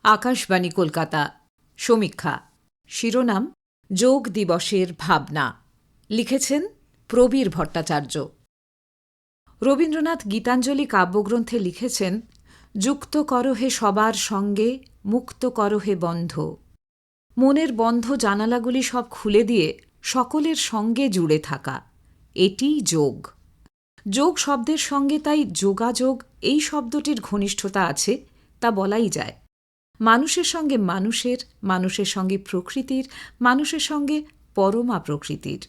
আকাশবাণী কলকাতা। সমীক্ষা। শিরোনাম যোগ দিবসের ভাবনা। লিখেছেন প্রবীর ভট্টাচার্য। রবীন্দ্রনাথ গীতাঞ্জলি কাব্যগ্রন্থে লিখেছেন, যুক্ত করহে সবার সঙ্গে, মুক্ত করহে বন্ধ। মনের বন্ধ জানালাগুলি সব খুলে দিয়ে সকলের সঙ্গে জুড়ে থাকা, এটিই যোগ। যোগ শব্দের সঙ্গে তাই যোগাযোগ এই শব্দটির ঘনিষ্ঠতা আছে, তা বলাই যায়। মানুষের সঙ্গে মানুষের, মানুষের সঙ্গে প্রকৃতির, মানুষের সঙ্গে পরমা প্রকৃতির,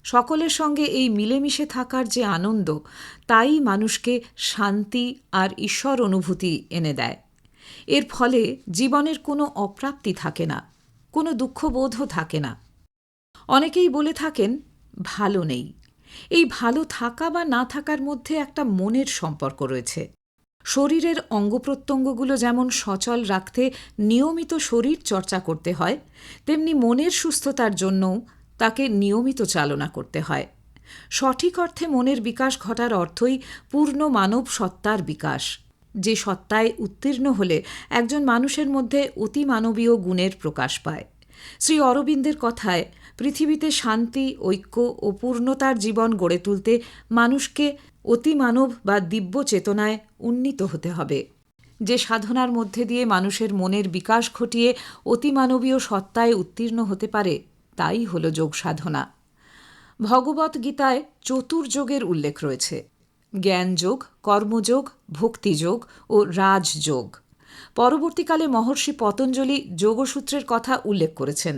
সকলের সঙ্গে এই মিলেমিশে থাকার যে আনন্দ, তাই মানুষকে শান্তি আর ঈশ্বর অনুভূতি এনে দেয়। এর ফলে জীবনের কোনো অপ্রাপ্তি থাকে না, কোনো দুঃখবোধও থাকে না। অনেকেই বলে থাকেন ভালো নেই। এই ভালো থাকা বা না থাকার মধ্যে একটা মনের সম্পর্ক রয়েছে। শরীরের অঙ্গপ্রত্যঙ্গগুলো যেমন সচল রাখতে নিয়মিত শরীর চর্চা করতে হয়, তেমনি মনের সুস্থতার জন্যও তাকে নিয়মিত চালনা করতে হয়। সঠিক অর্থে মনের বিকাশ ঘটার অর্থই পূর্ণ মানব সত্তার বিকাশ, যে সত্তায় উত্তীর্ণ হলে একজন মানুষের মধ্যে অতিমানবীয় গুণের প্রকাশ পায়। শ্রী অরবিন্দের কথায়, পৃথিবীতে শান্তি, ঐক্য ও পূর্ণতার জীবন গড়ে তুলতে মানুষকে অতিমানব বা দিব্য চেতনায় উন্নীত হতে হবে। যে সাধনার মধ্যে দিয়ে মানুষের মনের বিকাশ ঘটিয়ে অতিমানবীয় সত্তায় উত্তীর্ণ হতে পারে, তাই হল যোগ সাধনা। ভগবত গীতায় চতুর্যোগের উল্লেখ রয়েছে: জ্ঞানযোগ, কর্মযোগ, ভক্তিযোগ ও রাজযোগ। পরবর্তীকালে মহর্ষি পতঞ্জলি যোগসূত্রের কথা উল্লেখ করেছেন,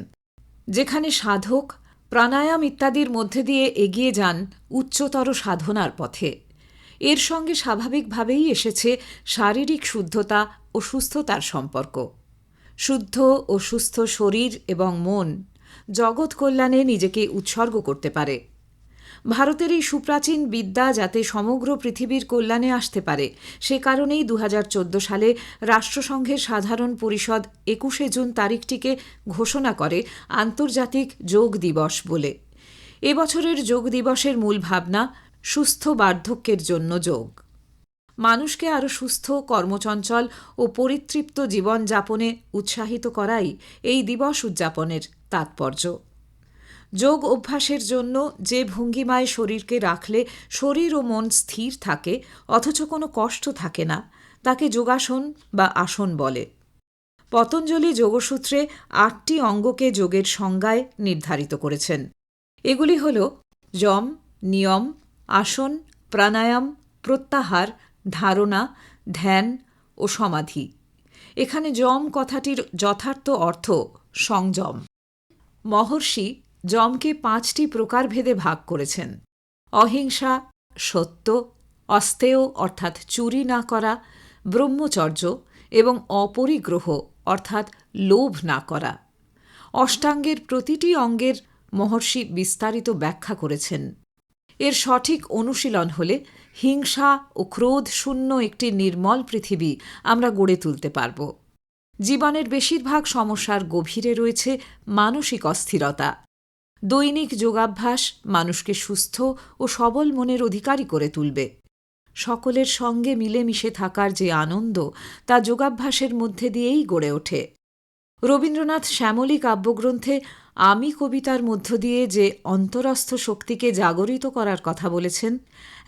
যেখানে সাধক প্রাণায়াম ইত্যাদির মধ্যে দিয়ে এগিয়ে যান উচ্চতর সাধনার পথে। এর সঙ্গে স্বাভাবিকভাবেই এসেছে শারীরিক শুদ্ধতা ও সুস্থতার সম্পর্ক। শুদ্ধ ও সুস্থ শরীর এবং মন জগৎ কল্যাণে নিজেকে উৎসর্গ করতে পারে। ভারতের এই সুপ্রাচীন বিদ্যা যাতে সমগ্র পৃথিবীর কল্যাণে আসতে পারে, সে কারণেই 2014 সালে রাষ্ট্রসংঘের সাধারণ পরিষদ 21শে জুন তারিখটিকে ঘোষণা করে আন্তর্জাতিক যোগ দিবস বলে। এবছরের যোগ দিবসের মূল ভাবনা সুস্থ বার্ধক্যের জন্য যোগ। মানুষকে আরও সুস্থ, কর্মচঞ্চল ও পরিতৃপ্ত জীবনযাপনে উৎসাহিত করাই এই দিবস উদযাপনের তাৎপর্য। যোগ অভ্যাসের জন্য যে ভঙ্গিমায় শরীরকে রাখলে শরীর ও মন স্থির থাকে অথচ কোনো কষ্ট থাকে না, তাকে যোগাসন বা আসন বলে। পতঞ্জলি যোগসূত্রে 8টি অঙ্গকে যোগের সংজ্ঞায় নির্ধারিত করেছেন। এগুলি হল যম, নিয়ম, আসন, প্রাণায়াম, প্রত্যাহার, ধারণা, ধ্যান ও সমাধি। এখানে যম কথাটির যথার্থ অর্থ সংযম। মহর্ষি যমকে 5টি প্রকারভেদে ভাগ করেছেন: অহিংসা, সত্য, অস্তেয় অর্থাৎ চুরি না করা, ব্রহ্মচর্য এবং অপরিগ্রহ অর্থাৎ লোভ না করা। অষ্টাঙ্গের প্রতিটি অঙ্গের মহর্ষি বিস্তারিত ব্যাখ্যা করেছেন। এর সঠিক অনুশীলন হলে হিংসা ও ক্রোধ শূন্য একটি নির্মল পৃথিবী আমরা গড়ে তুলতে পারব। জীবনের বেশিরভাগ সমস্যার গভীরে রয়েছে মানসিক অস্থিরতা। দৈনিক যোগাভ্যাস মানুষকে সুস্থ ও সবল মনের অধিকারী করে তুলবে। সকলের সঙ্গে মিলেমিশে থাকার যে আনন্দ, তা যোগাভ্যাসের মধ্যে দিয়েই গড়ে ওঠে। রবীন্দ্রনাথ শ্যামলী কাব্যগ্রন্থে আমি কবিতার মধ্য দিয়ে যে অন্তরস্থ শক্তিকে জাগরিত করার কথা বলেছেন,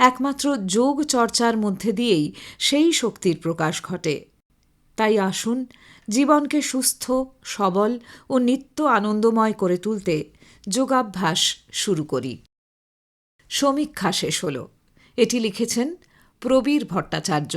একমাত্র যোগ চর্চার মধ্যে দিয়েই সেই শক্তির প্রকাশ ঘটে। তাই আসুন, জীবনকে সুস্থ, সবল ও নিত্য আনন্দময় করে তুলতে যোগাভ্যাস শুরু করি। সমীক্ষা শেষ হল। এটি লিখেছেন প্রবীর ভট্টাচার্য।